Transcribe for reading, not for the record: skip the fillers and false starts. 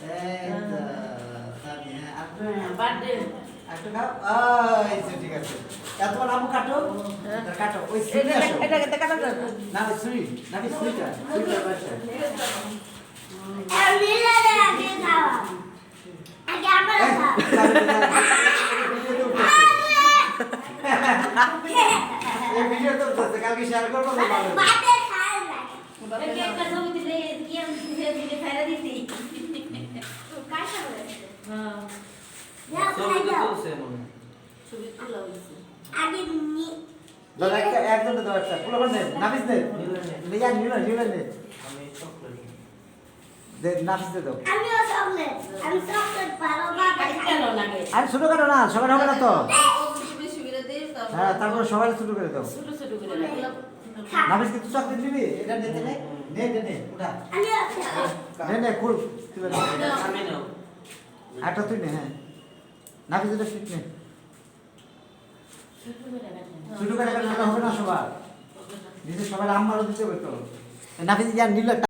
এই তো তানি হ্যাঁ বার্থডে একটু খাও এই যে ঠিক আছে তোমার আম্মু কাটো কাটো ওই এটা এটা কাটা দাও না সুই না কি সুইটা সুইটা বাচ্চা আমি লেলে আগে খাওয়া আগে আমরা খাওয়া এই ভিডিও তো কালকে শেয়ার করবো তো ভালো বাতে খায় না একটা ছবি দিলে কি আমি দিলে ফেলে দিছি কাই খাবে হ্যাঁ না খাই দাও ছবি তোলা হইছে আগে নি দাদা একজন দাও একটা পুরো করে নাফিস দে নিয়া নিলা দে দে নাফিস দে দাও আমিও চকলেট ভালো বাবা কেন লাগে আর ছোট কাটো না সবার হবে না তো ছবি সুবিধা দেই হ্যাঁ তারপর সবাই ছোট করে দাও ছোট ছোট করে লাগে নাফিস কি তুই চকলেট দিবি এটা নিতে নে নে উঠা আমিও নে কুল তুই আমি নাও একটা তুই নে হ্যাঁ নাফিস এটা ফিট নে ছোট করে কাটা হবে না সবার দিতে সবার আম্মারও দিতে হবে তো নাফিস ইয়ার নিল